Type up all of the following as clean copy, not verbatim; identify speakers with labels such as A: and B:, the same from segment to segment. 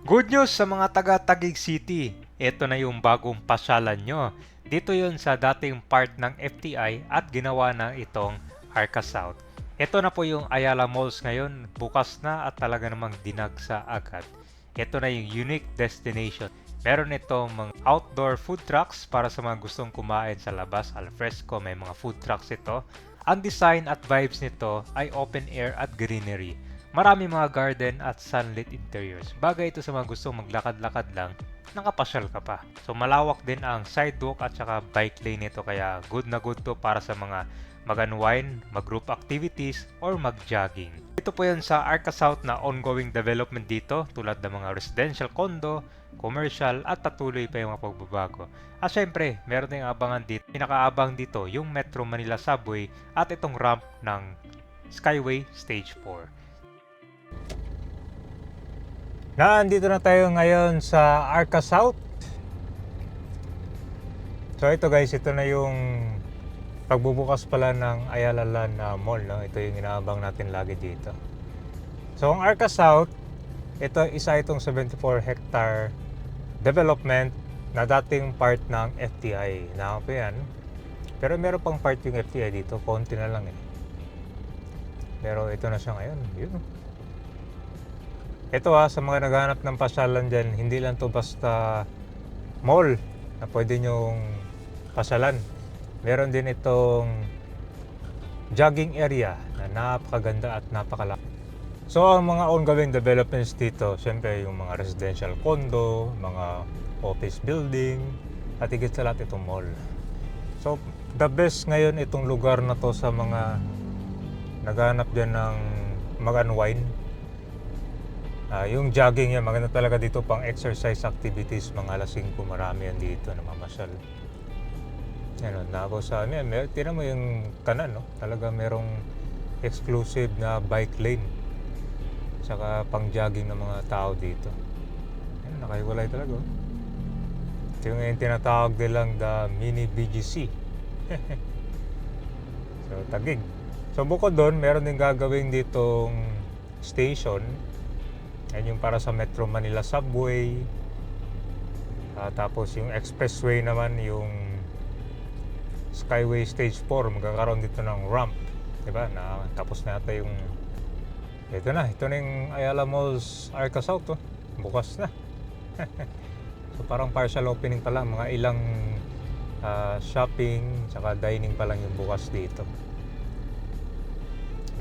A: Good news sa mga taga Taguig City. Ito na yung bagong pasyalan nyo. Dito yon sa dating part ng FTI at ginawa na itong Arca South. Ito na po yung Ayala Malls ngayon. Bukas na at talaga namang dinagsa agad. Ito na yung unique destination. Meron itong mga outdoor food trucks para sa mga gustong kumain sa labas, alfresco, may mga food trucks ito. Ang design at vibes nito ay open air at greenery. Marami mga garden at sunlit interiors. Bagay ito sa mga gustong maglakad-lakad lang, nakapasyal ka pa. So malawak din ang sidewalk at saka bike lane nito kaya good na good to para sa mga mag-unwind, mag-group activities, or mag-jogging. Ito po yan sa Arca South na ongoing development dito tulad ng mga residential condo, commercial at patuloy pa yung mga pagbabago. At syempre, meron din abangan dito. Pinakaabang dito yung Metro Manila Subway at itong ramp ng Skyway Stage 4.
B: Nandito na tayo ngayon sa Arca South. So ito guys, ito na yung pagbubukas pala ng Ayala Land Mall, no? Ito yung inaabang natin lagi dito. So ang Arca South, itong 74 hectare development na dating part ng FTI. Nakaka po yan. Pero meron pang part yung FTI dito, konti na lang eh. Pero ito na siya ngayon. Yun. Ito sa mga naghahanap ng pasyalan dyan, hindi lang to basta mall na pwede nyong pasyalan. Meron din itong jogging area na napakaganda at napakalaki. So ang mga ongoing developments dito, syempre yung mga residential condo, mga office building, at higit sa lahat itong mall. So the best ngayon itong lugar na to sa mga naghahanap dyan ng mag-unwind. Yung jogging yan, maganda talaga dito pang exercise activities, mga alas 5 marami yan dito na mamasyal. Yan, tapos tinan mo yung kanan, no? Talaga merong exclusive na bike lane. Saka pang jogging ng mga tao dito. Yan, nakahiwalay talaga. Ito yung tinatawag nilang the mini BGC. So, Taguig. So, bukod doon, meron din gagawin ditong station. Yan yung para sa Metro Manila Subway. Tapos yung expressway naman, yung Skyway Stage 4, magkakaroon dito ng ramp. Diba? Tapos na ata yung... Ito na yung Ayala Malls Arca South. Bukas na. So parang partial opening pa lang. Mga ilang shopping, saka dining pa lang yung bukas dito.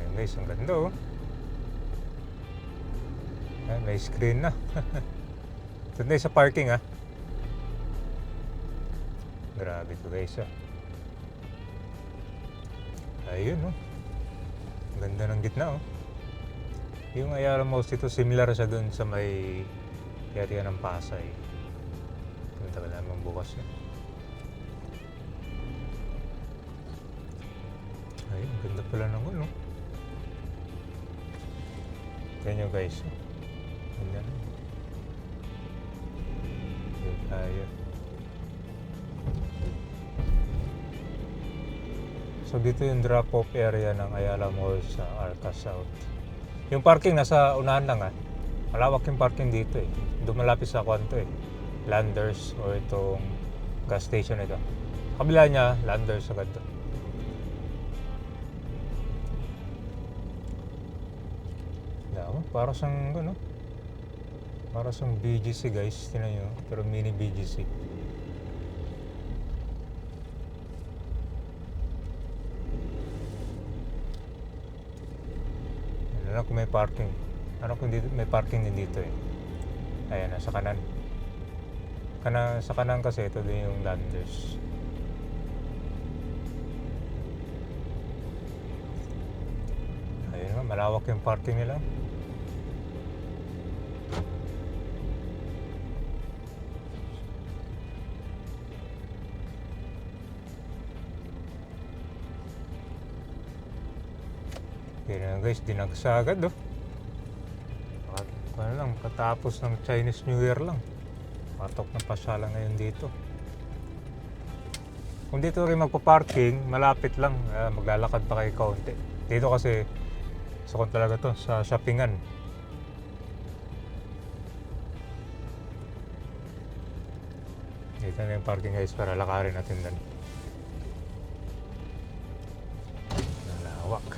B: Ayan guys, ang ganda may screen na. Ito na sa parking Grabe to guys Ayun ganda ng gitna Yung Ayala Malls dito similar siya dun sa may area ng Pasay. Punta ka naman bukas Ayun, ganda pala ng Tignan nyo guys Ganda na. Doon tayo. So dito yung drop-off area ng Ayala Mall sa Arca South. Yung parking nasa unahan lang Malawak yung parking dito Doon malapit sa kwanto Landers o itong gas station ito. Kabila niya, Landers agad to. Para siyang para siyang BGC guys, tingnan nyo, pero mini BGC. Ano lang kung may parking. Ano kung dito, may parking din dito Ayan, sa kanan. Sa kanan kasi ito din yung Landers. Ayun malawak yung parking nila. Kaya guys, dinagsa agad katapos ng Chinese New Year lang. Patok na pasyalan ngayon dito. Kung dito rin magpa-parking, malapit lang, maglalakad pa kayo kaunti. Dito kasi, sa talaga to, sa shoppingan. Dito na yung parking guys para lakarin natin doon. Nalawak.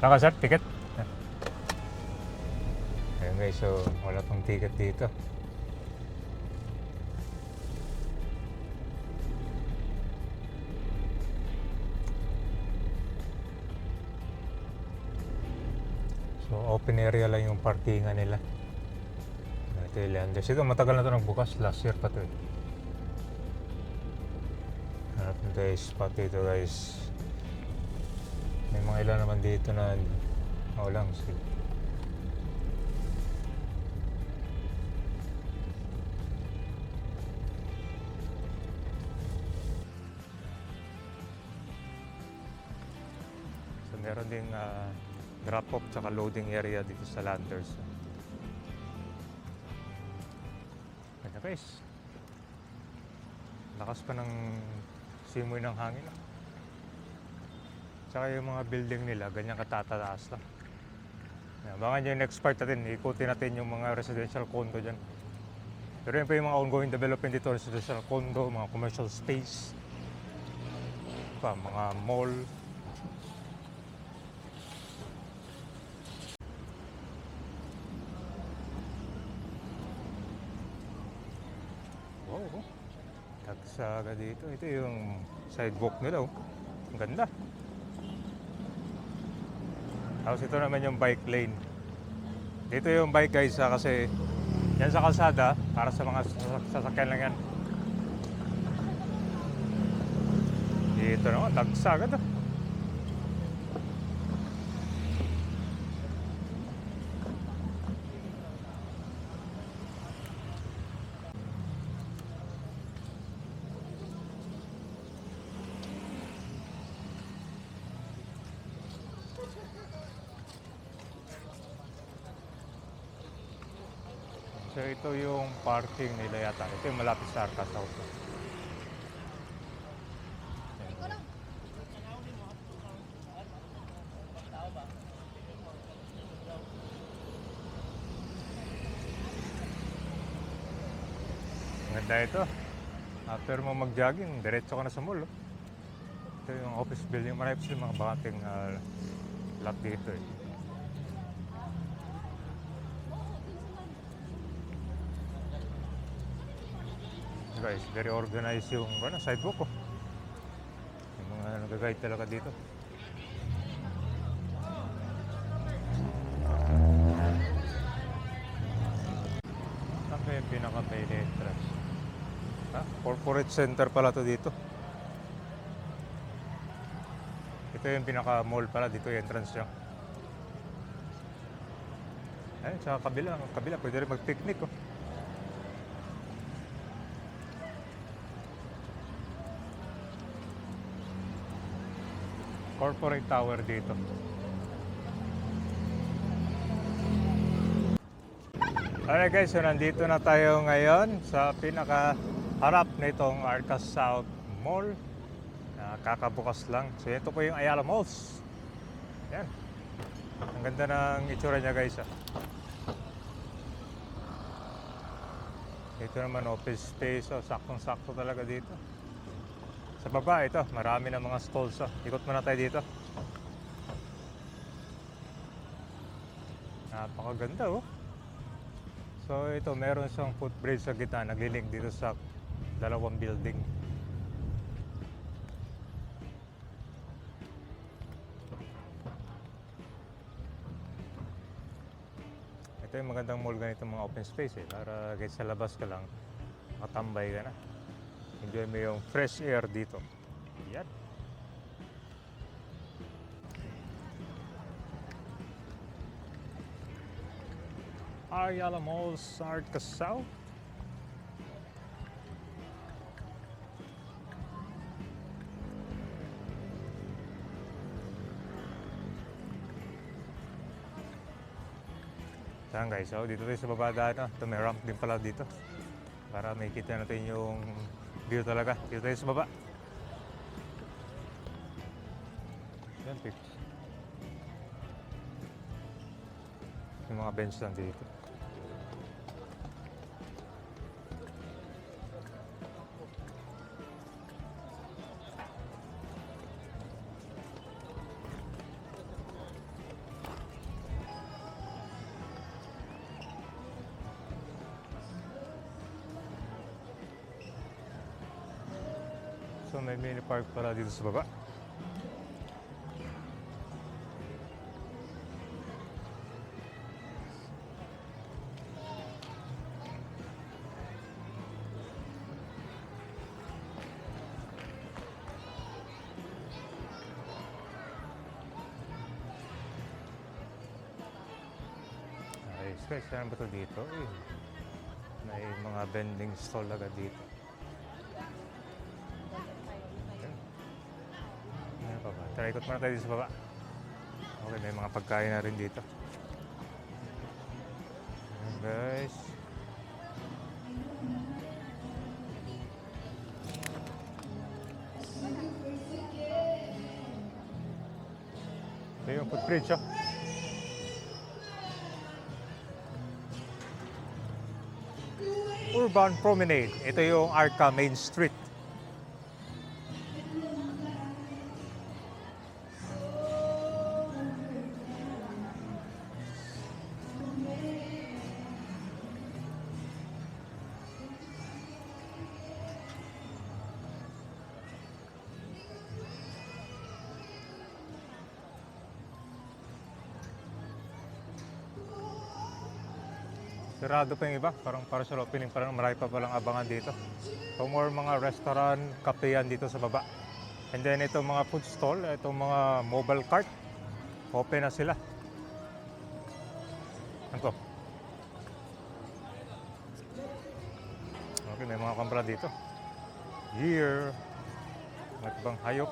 B: Saka sir, ticket. Ayun guys, so wala pang ticket dito. So open area lang yung parkingan nila. Ito yung Leanders. Ito matagal na ito nagbukas. Last year pa ito eh. Hanap na tayo spot dito guys. May mga ilan naman dito na lang sila. So meron ding drop-off tsaka loading area dito sa Landers. Kanya guys. Lakas pa ng simoy ng hangin. Tsaka yung mga building nila, ganyan katataas lang. Yan, baka yung next part natin, ikutin natin yung mga residential condo dyan. Pero yun pa yung mga ongoing development dito, residential condo, mga commercial space, pa, mga mall. Wow, tagsaga dito. Ito yung sidewalk nila, oh. Ang ganda. Tapos ito naman yung bike lane. Dito yung bike guys kasi yan sa kalsada para sa mga sasakyan lang yan. Dito naman, tagsagad ah. So ito yung parking nila yata. Ito yung malapit sa Arca South. Maganda ito. After mo mag-jogging, diretso ka na sa mall. Oh. Ito yung office building. Marami sila mga bakating lot dito eh. Guys, very organized yung sidewalk ko. Yung mga nag-guide talaga dito. Saan ba yung pinaka-main entrance? Corporate center pala to dito. Ito yung pinaka-mall pala. Dito yung entrance nyo. Ayun, sa kabila. Pwede rin mag-picnic. Oh. Corporate tower dito. Alright guys, so nandito na tayo ngayon sa pinaka-harap na itong Arca South Mall. Kakabukas lang. So ito po yung Ayala Malls. Yan. Ang ganda ng itsura niya guys. Ito naman office space. Saktong-sakto talaga dito. Sa baba ito, marami na mga stalls. Ikot muna tayo dito. Napakaganda oh. So ito, meron siyang footbridge sa gitna, naglilink dito sa dalawang building. Ito yung magandang mall ganito mga open space para kahit sa labas ka lang, makatambay ka na. Enjoy mo yung fresh air dito. Yan. Ayala Malls, Arca South. Saan guys? So, dito tayo sa baba daan. Ito may ramp din pala dito. Para may kita natin yung view talaga. Dito tayo sa baba. Yan, pics. Yung mga bench lang dito. So may mini park pala dito sa baba. Ayos guys, saan ba ito dito? May mga vending stall agad dito. Ano pa ba? Tara, ikot muna tayo dito sa baba. Okay, may mga pagkain na rin dito. Ayan guys. Ito yung footbridge, oh. Urban Promenade. Ito yung Arca Main Street. Sarado pa yung iba, parang para sa opening, parang marami pa palang abangan dito. So more mga restaurant, cafe yan dito sa baba. And then itong mga food stall, itong mga mobile cart, open na sila. Ano to? Okay, may mga kumpara dito. Here, may ibang hayop.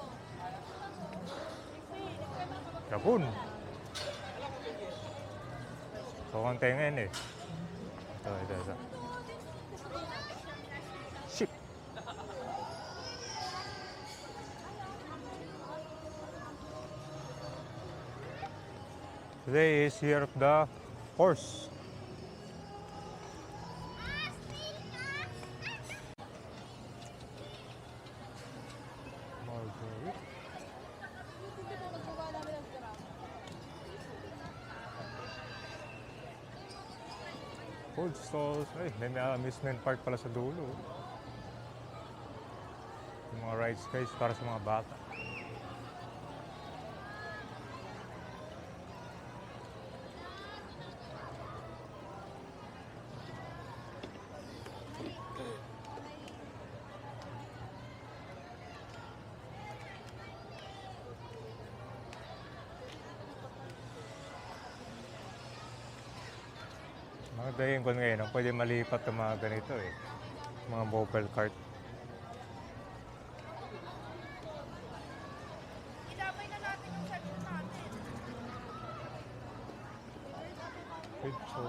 B: Kapun. So, ang tengen eh. Ito. Sheep. Today is year of the horse. Mulberry. Food stalls. Ay, may amusement park pala sa dulo. Yung mga rides guys para sa mga bata. Mga dating ko ngayon, pwede malipat ng mga ganito eh. Mga mobile cart.
C: Ilapay na natin yung sabi natin.
B: Pizza.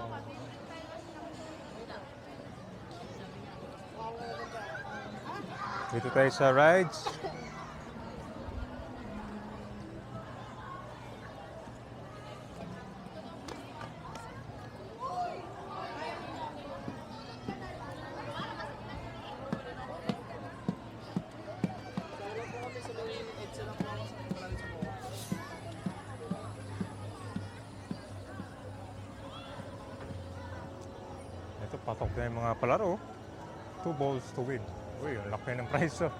B: Dito tayo sa rides. Ito, patok na yung mga palaro. 2 balls to win. Uy, ang laki ng price oh.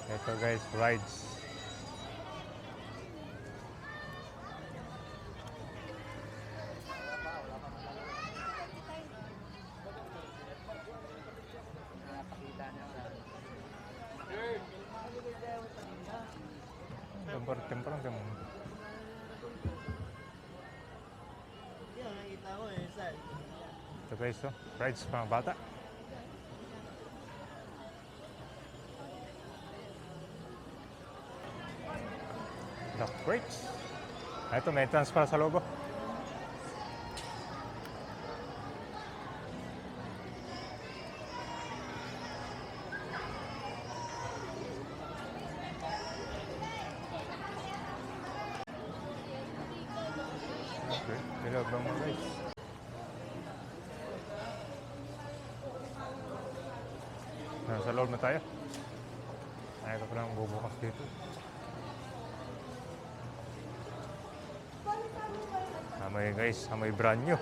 B: Ito guys, rides. Temporang temporang.
C: Yan, nakita ko eh, sir.
B: Ito guys, oh, rides pa mga bata. The brakes. Ito, may entrance para sa logo. Okay, bilog lang mga guys. Nasa loob na tayo. Ayaw ko palang bubukas dito. Amoy guys, amoy brand new.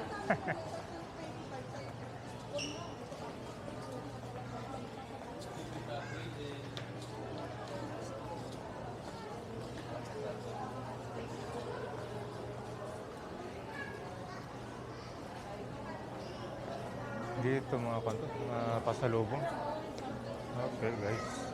B: Dito mga kanto, mga pasalubong. Okay guys.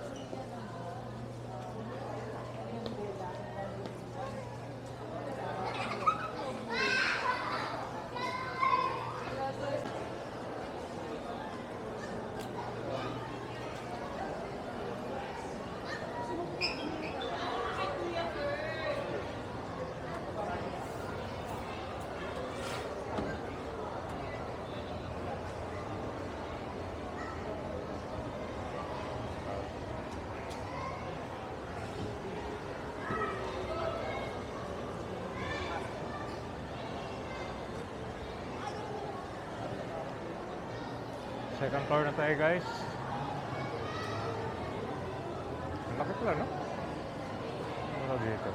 B: Second floor na tayo guys. Ang laki pala, no? Ano dito?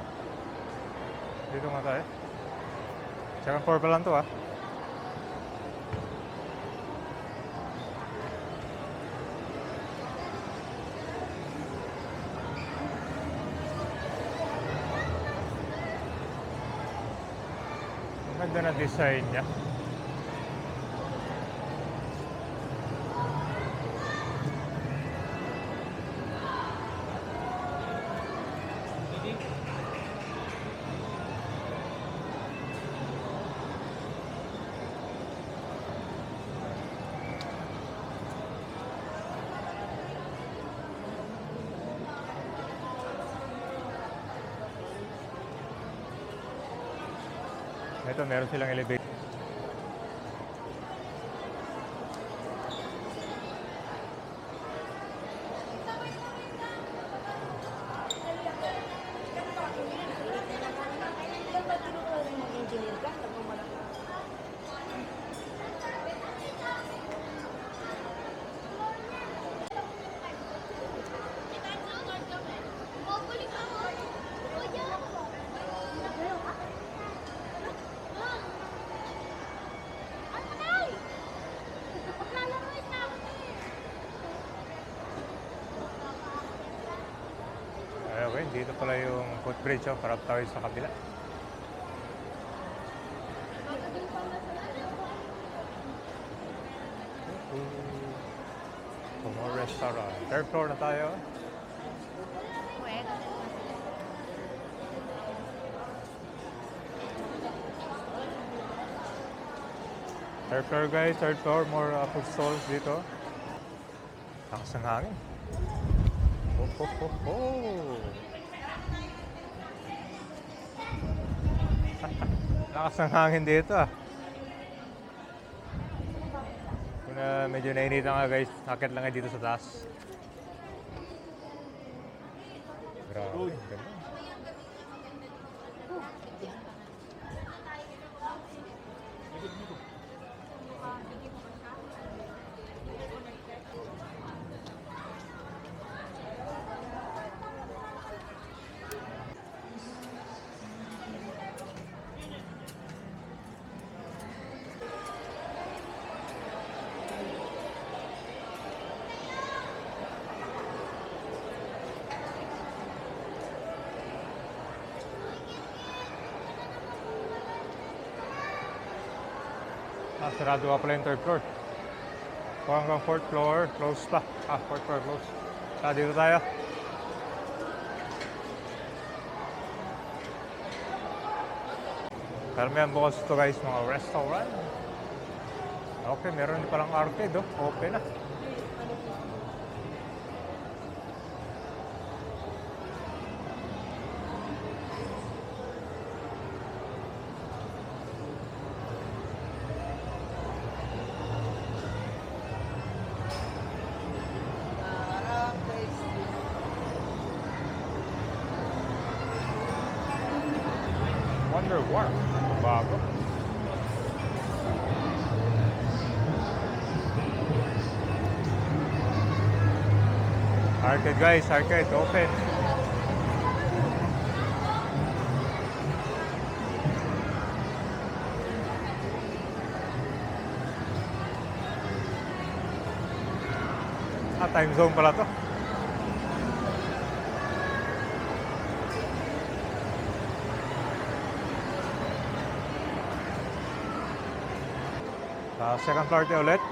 B: Dito nga tayo. Second floor pa lang to, ah. Ang ganda na design niya. Ito, meron silang elevator. Okay, dito pala yung footbridge, oh, para tayo sa kabila. More restaurant. Third floor na tayo. Third floor guys, third floor. More food stalls dito. Lakas ng hangin. Lakas ng hangin dito, ah. Kung medyo nainitan nga guys, nakit lang nga dito sa taas. Grabe, ganda. Sarado ka pala yung third floor. Kung hanggang fourth floor, close pa. Fourth floor close. Dito tayo. Karamihan bukas ito guys, mga restaurant. Okay, meron din palang arcade, oh. Open na. Wonder War. Bago. Arcade guys, arcade open. time zone pala to. Sa second floor tayo ulit.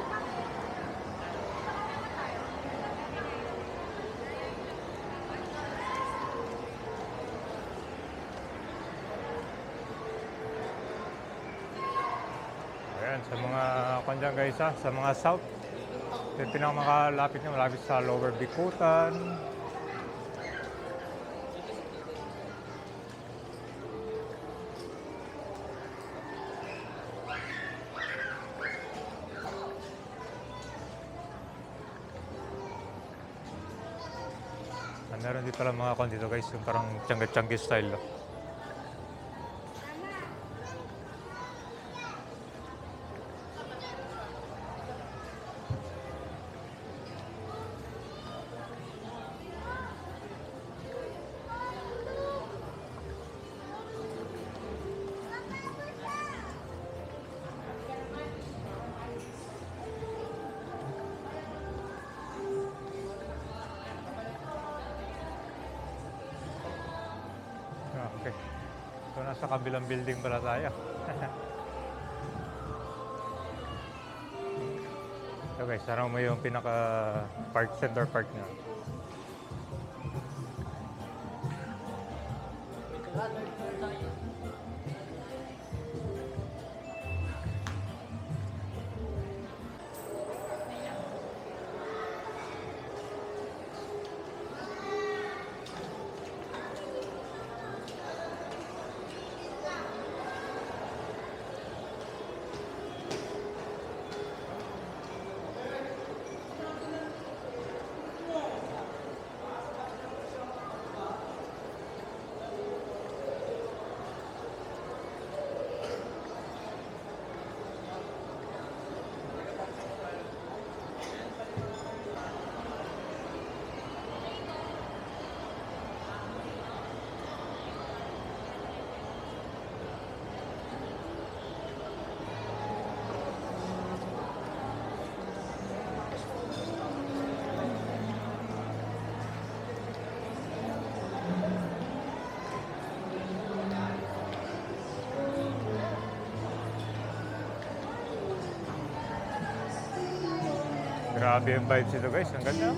B: Ayan, sa mga kandyan guys ha, sa mga south. Ito yung pinakamakalapit nyo, malapit sa Lower Bikutan. Meron din pala mga kwan dito guys, yung parang Tiangge-Tiangge style. No? Okay. So nasa kabilang building pala tayo. So guys, sarang mo yung pinaka center park na. Grabe yung vibes ito guys, ang ganda.